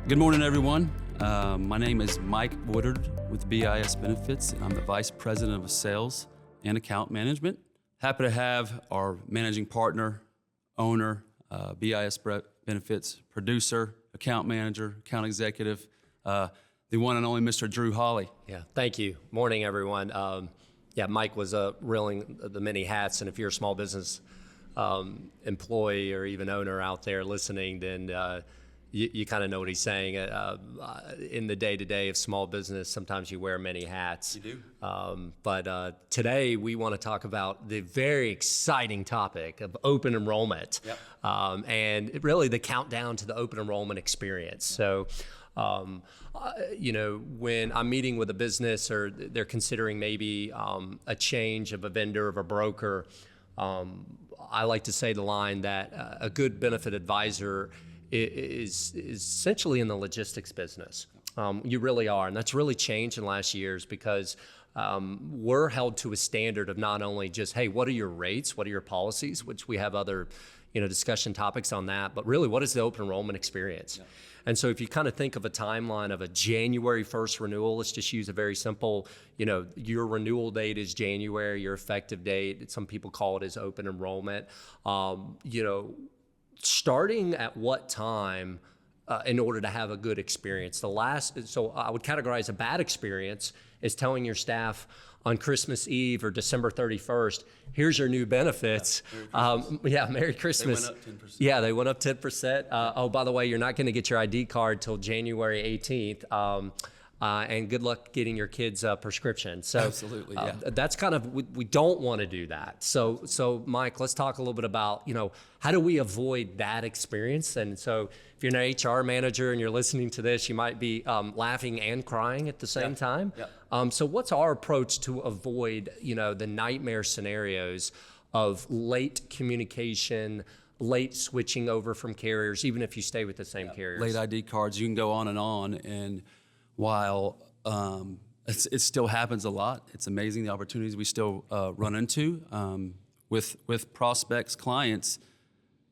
Good morning, everyone. My name is Mike Woodard with BIS Benefits. I'm the Vice President of Sales and Account Management. Happy to have our managing partner, owner, BIS Benefits, producer, account manager, account executive, the one and only Mr. Drew Holley. Yeah, thank you. Morning, everyone. Mike was reeling the many hats, and if you're a small business employee or even owner out there listening, then you kind of know what he's saying. In the day-to-day of small business, sometimes you wear many hats. You do. But today we want to talk about the very exciting topic of open enrollment, Yep. And really the countdown to the open enrollment experience. So, when I'm meeting with a business or they're considering maybe a change of a vendor, of a broker, I like to say the line that a good benefit advisor is essentially in the logistics business. You really are, and that's really changed in the last years because we're held to a standard of not only just, hey, what are your rates, what are your policies, which we have other discussion topics on that, but really what is the open enrollment experience? Yeah. And so if you kind of think of a timeline of a January 1st renewal, let's just use a very simple, your renewal date is January, your effective date, some people call it as open enrollment. Starting at what time in order to have a good experience? So I would categorize a bad experience as telling your staff on Christmas Eve or December 31st, here's your new benefits. Merry Christmas. They went up 10%. Yeah, they went up 10%. By the way, you're not going to get your ID card till January 18th. And good luck getting your kids a prescription. So absolutely, yeah. That's kind of, we don't want to do that. So Mike, let's talk a little bit about, how do we avoid that experience? And so if you're an HR manager and you're listening to this, you might be laughing and crying at the same time. Yeah. So what's our approach to avoid, the nightmare scenarios of late communication, late switching over from carriers, even if you stay with the same carriers? Late ID cards, you can go on. And while it still happens a lot, it's amazing the opportunities we still run into with prospects, clients,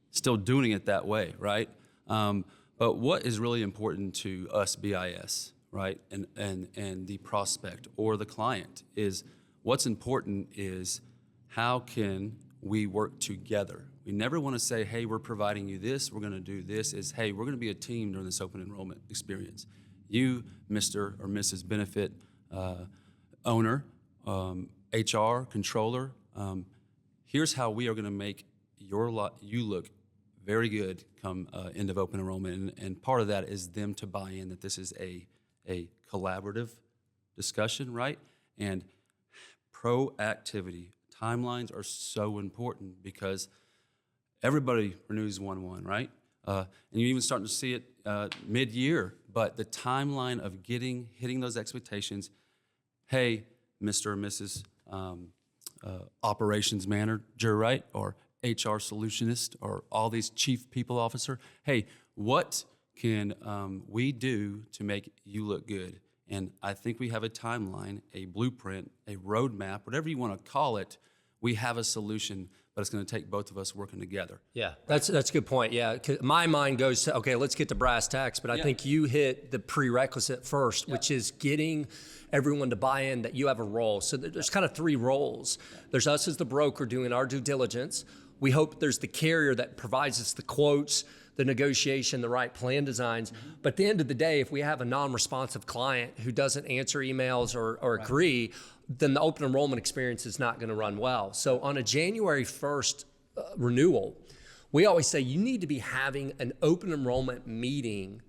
still doing it that way, right? But what is really important to us BIS, right, and the prospect or the client is what's important is how can we work together? We never want to say, hey, we're providing you this, we're going to do this. Is, hey, we're going to be a team during this open enrollment experience. You, Mr. or Mrs. Benefit owner, HR, controller, here's how we are going to make you look very good come end of open enrollment. And part of that is them to buy in that this is a collaborative discussion, right? And proactivity. Timelines are so important because everybody renews 1/1, right? And you're even starting to see it mid-year, but the timeline of hitting those expectations, hey, Mr. or Mrs. Operations Manager, right, or HR Solutionist, or all these Chief People Officer, hey, what can we do to make you look good? And I think we have a timeline, a blueprint, a roadmap, whatever you want to call it. We have a solution, but it's going to take both of us working together. Yeah, that's a good point. Yeah, my mind goes to, okay, let's get to brass tacks, but I think you hit the prerequisite first, which is getting everyone to buy in that you have a role. So there's kind of three roles. There's us as the broker doing our due diligence. We hope there's the carrier that provides us the quotes, the negotiation, the right plan designs. Mm-hmm. But at the end of the day, if we have a non-responsive client who doesn't answer emails or agree, then the open enrollment experience is not going to run well. So on a January 1st renewal, we always say you need to be having an open enrollment meeting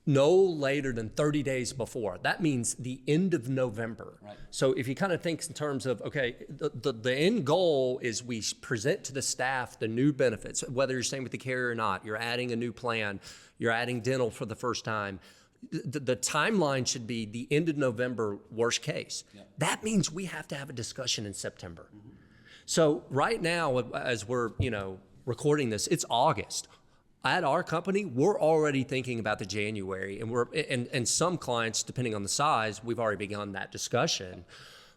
no later than 30 days before. That means the end of November. Right. So if you kind of think in terms of, okay, the end goal is we present to the staff the new benefits, whether you're staying with the carrier or not, you're adding a new plan, you're adding dental for the first time. The timeline should be the end of November, worst case. Yeah. That means we have to have a discussion in September. Mm-hmm. So right now, as we're recording this, it's August. At our company, we're already thinking about the January, and some clients, depending on the size, we've already begun that discussion.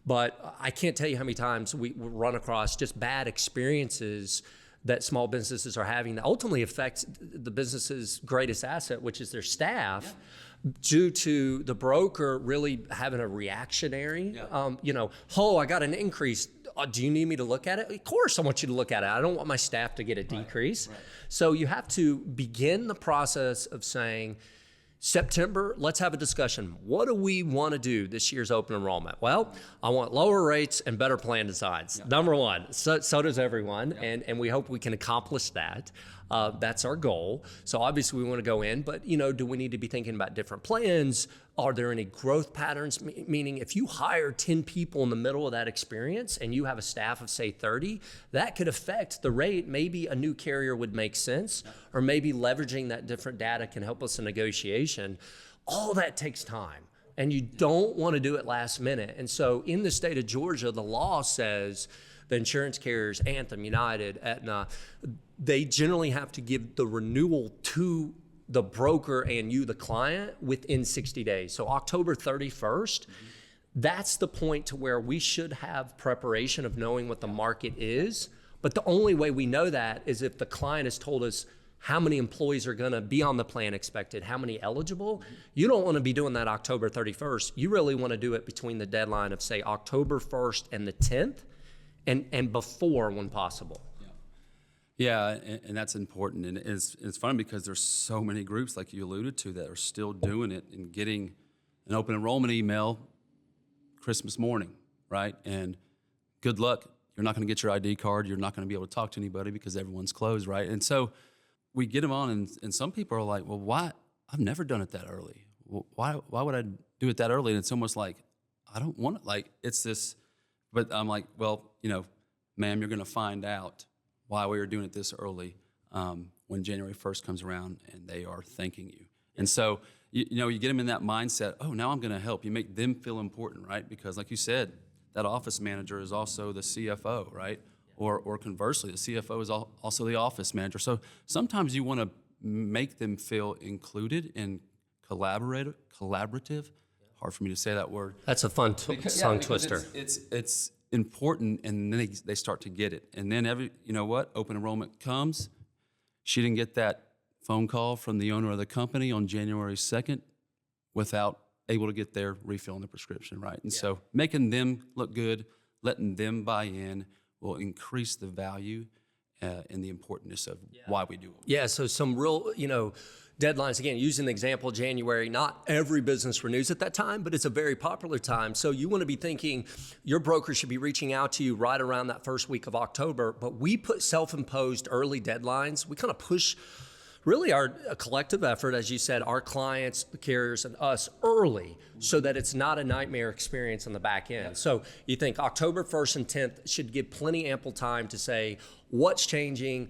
But I can't tell you how many times we run across just bad experiences that small businesses are having that ultimately affects the business's greatest asset, which is their staff, due to the broker really having a reactionary, I got an increase. Do you need me to look at it? Of course I want you to look at it. I don't want my staff to get a decrease. Right. So you have to begin the process of saying, September, let's have a discussion. What do we want to do this year's open enrollment? Well, I want lower rates and better plan designs. Yep. Number one. So does everyone, and we hope we can accomplish that. That's our goal. So obviously we want to go in, but do we need to be thinking about different plans? Are there any growth patterns? Meaning if you hire 10 people in the middle of that experience and you have a staff of say 30, that could affect the rate. Maybe a new carrier would make sense, or maybe leveraging that different data can help us in negotiation. All that takes time, and you don't want to do it last minute. And so in the state of Georgia, the law says the insurance carriers, Anthem, United, Aetna, they generally have to give the renewal to the broker and you, the client, within 60 days. So October 31st, that's the point to where we should have preparation of knowing what the market is. But the only way we know that is if the client has told us how many employees are gonna be on the plan expected, how many eligible. You don't wanna be doing that October 31st. You really wanna do it between the deadline of say October 1st and the 10th, and before when possible. Yeah, and that's important. And it's funny because there's so many groups, like you alluded to, that are still doing it and getting an open enrollment email Christmas morning, right? And good luck. You're not going to get your ID card. You're not going to be able to talk to anybody because everyone's closed, right? And so we get them on, and some people are like, well, why? I've never done it that early. Well, why would I do it that early? And it's almost like, I don't want it. Like, it's this, but I'm like, well, ma'am, you're going to find out why we are doing it this early when January 1st comes around and they are thanking you. And so, you get them in that mindset, oh, now I'm going to help. You make them feel important, right? Because like you said, that office manager is also the CFO, right? Or conversely, the CFO is also the office manager. So sometimes you want to make them feel included and collaborative. Hard for me to say that word. That's a fun tongue twister. It's important, and then they start to get it. And then open enrollment comes. She didn't get that phone call from the owner of the company on January 2nd without able to get their refill on the prescription, right? And so making them look good, letting them buy in will increase the value and the importance of why we do it. Yeah, so some real, deadlines, again, using the example of January, not every business renews at that time, but it's a very popular time. So you want to be thinking your broker should be reaching out to you right around that first week of October, but we put self-imposed early deadlines. We kind of push really a collective effort, as you said, our clients, the carriers, and us early so that it's not a nightmare experience on the back end. So you think October 1st and 10th should give plenty ample time to say what's changing.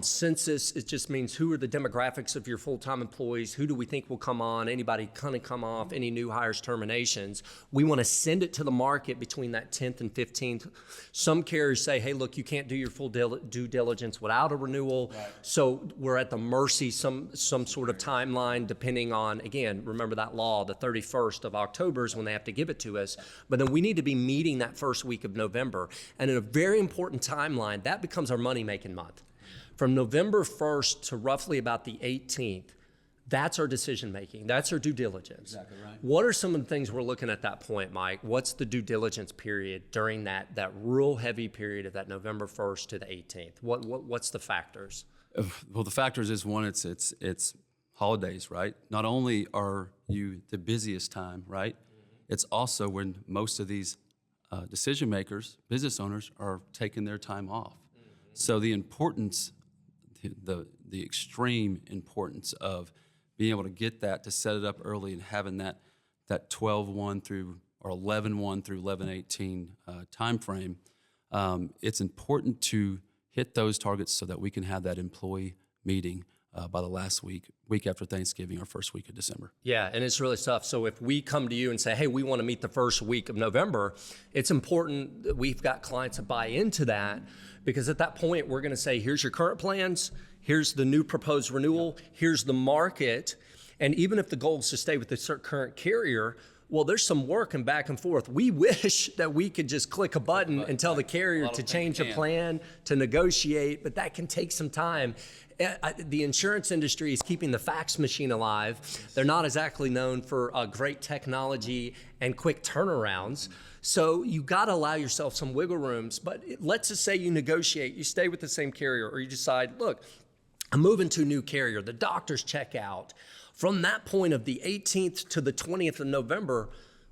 Census, it just means who are the demographics of your full-time employees, who do we think will come on, anybody kind of come off, any new hires, terminations. We want to send it to the market between that 10th and 15th. Some carriers say, hey, look, you can't do your full due diligence without a renewal. Right. So we're at the mercy, some sort of timeline depending on, again, remember that law, the 31st of October is when they have to give it to us. But then we need to be meeting that first week of November. And in a very important timeline, that becomes our money-making month. From November 1st to roughly about the 18th, that's our decision making. That's our due diligence. Exactly right. What are some of the things we're looking at that point, Mike? What's the due diligence period during that real heavy period of that November 1st to the 18th? What's the factors? Well, the factors is one, it's holidays, right? Not only are you the busiest time, right? Mm-hmm. It's also when most of these decision makers, business owners, are taking their time off. Mm-hmm. So the importance, the extreme importance of being able to get that, to set it up early and having that 12/1 through or 11/1 through 11/18 time frame, it's important to hit those targets so that we can have that employee meeting by the last week after Thanksgiving or first week of December. Yeah, and it's really tough. So if we come to you and say, hey, we want to meet the first week of November, it's important that we've got clients that buy into that, because at that point, we're going to say, here's your current plans, here's the new proposed renewal, here's the market. And even if the goal is to stay with the current carrier, Well, there's some work and back and forth. We wish that we could just click a button and tell the carrier to change a plan, to negotiate, but that can take some time. The insurance industry is keeping the fax machine alive. They're not exactly known for great technology and quick turnarounds. So you got to allow yourself some wiggle rooms. But let's just say you negotiate, you stay with the same carrier, or you decide, look, I'm moving to a new carrier. The doctors check out. From that point of the 18th to the 20th of November,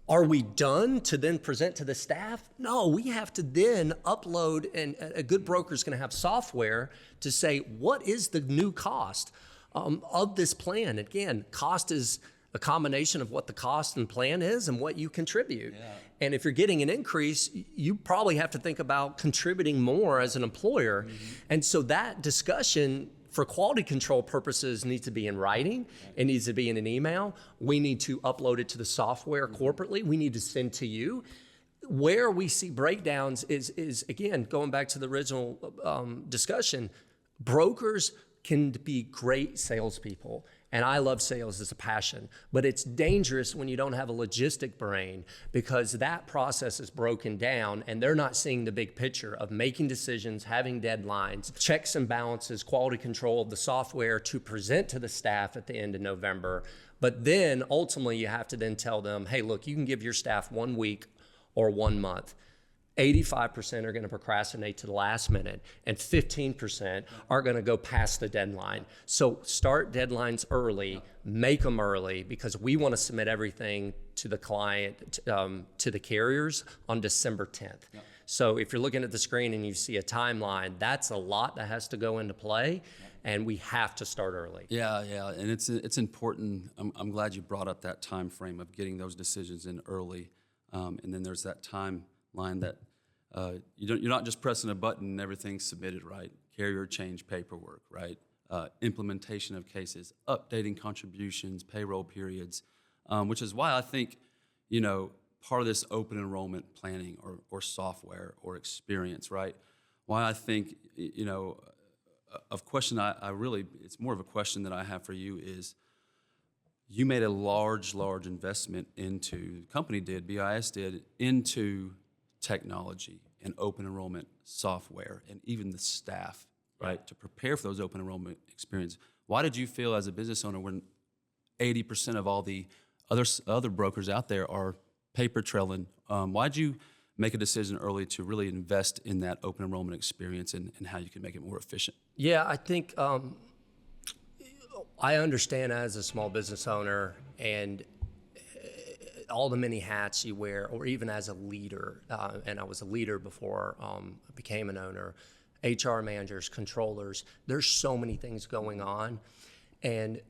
are we done to then present to the staff? No, we have to then upload, and a good broker is going to have software to say, what is the new cost of this plan? Again, cost is a combination of what the cost and plan is and what you contribute. Yeah. And if you're getting an increase, you probably have to think about contributing more as an employer. Mm-hmm. And so that discussion for quality control purposes needs to be in writing. It needs to be in an email. We need to upload it to the software corporately. We need to send to you. Where we see breakdowns is again, going back to the original discussion, brokers can be great salespeople. And I love sales as a passion, but it's dangerous when you don't have a logistic brain, because that process is broken down and they're not seeing the big picture of making decisions, having deadlines, checks and balances, quality control of the software to present to the staff at the end of November. But then ultimately you have to then tell them, hey, look, you can give your staff 1 week or 1 month. 85% are going to procrastinate to the last minute, and 15% are going to go past the deadline. So start deadlines early, make them early, because we want to submit everything to the client, to the carriers on December 10th. Yep. So if you're looking at the screen and you see a timeline, that's a lot that has to go into play, and we have to start early. Yeah, and it's important. I'm glad you brought up that time frame of getting those decisions in early, and then there's that timeline that you're not just pressing a button and everything's submitted, right? Carrier change paperwork, right? Implementation of cases, updating contributions, payroll periods, which is why I think, part of this open enrollment planning or software or experience, right? Why I think, a question it's more of a question that I have for you is, you made a large investment into, the company did, BIS did, into technology and open enrollment software and even the staff, right, to prepare for those open enrollment experiences. Why did you feel as a business owner, when 80% of all the other brokers out there are paper trailing, why'd you make a decision early to really invest in that open enrollment experience and how you can make it more efficient? Yeah, I think I understand as a small business owner and all the many hats you wear, or even as a leader, and I was a leader before I became an owner, HR managers, controllers, there's so many things going on, and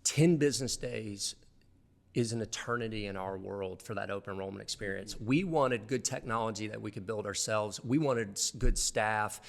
10 business days is an eternity in our world for that open enrollment experience. We wanted good technology that we could build ourselves. We wanted good staff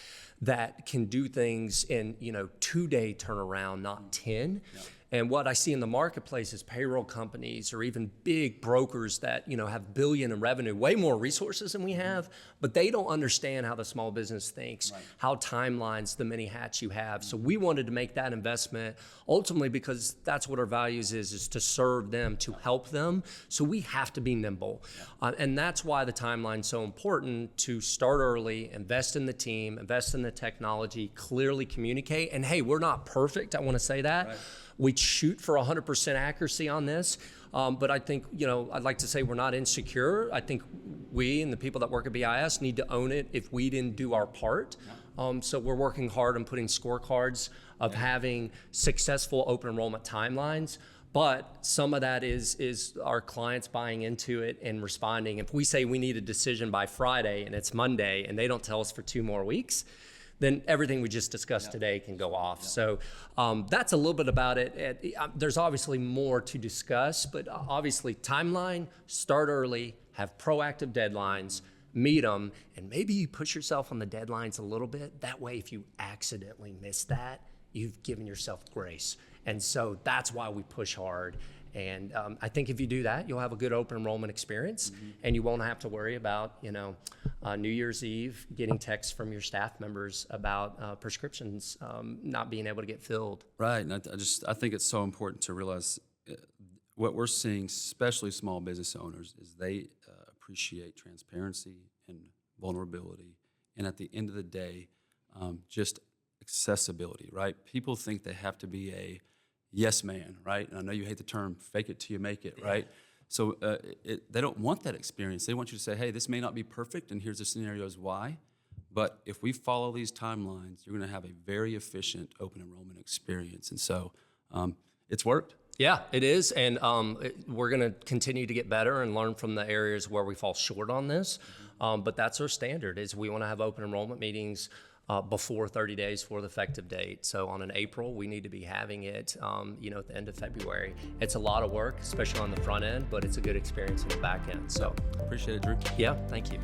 that can do things in 2-day turnaround, not 10. Yeah. And what I see in the marketplace is payroll companies or even big brokers that have billion in revenue, way more resources than we have, but they don't understand how the small business thinks, right, how timelines, the many hats you have. So we wanted to make that investment ultimately because that's what our values is to serve them, to help them. So we have to be nimble. And that's why the timeline's so important, to start early, invest in the team, invest in the technology, clearly communicate. And hey, we're not perfect. I want to say that. Right. We shoot for 100% accuracy on this, but I think, I'd like to say we're not insecure. I think we and the people that work at BIS need to own it if we didn't do our part. So we're working hard on putting scorecards of having successful open enrollment timelines, but some of that is our clients buying into it and responding. If we say we need a decision by Friday and it's Monday and they don't tell us for 2 more weeks, then everything we just discussed today can go off. So that's a little bit about it. There's obviously more to discuss, but obviously timeline, start early, have proactive deadlines, meet them, and maybe you push yourself on the deadlines a little bit. That way, if you accidentally miss that, you've given yourself grace. And so that's why we push hard. And I think if you do that, you'll have a good open enrollment experience, and you won't have to worry about, New Year's Eve getting texts from your staff members about prescriptions not being able to get filled. Right, and I think it's so important to realize what we're seeing, especially small business owners, is they appreciate transparency and vulnerability, and at the end of the day, just accessibility, right? People think they have to be a yes man, right? And I know you hate the term fake it till you make it, right? So they don't want that experience. They want you to say, hey, this may not be perfect, and here's the scenarios why. But if we follow these timelines, you're going to have a very efficient open enrollment experience. And so it's worked. Yeah, it is. And we're going to continue to get better and learn from the areas where we fall short on this. But that's our standard, is we want to have open enrollment meetings before 30 days for the effective date. So on an April, we need to be having it, at the end of February. It's a lot of work, especially on the front end, but it's a good experience on the back end. So appreciate it, Drew. yeah, thank you.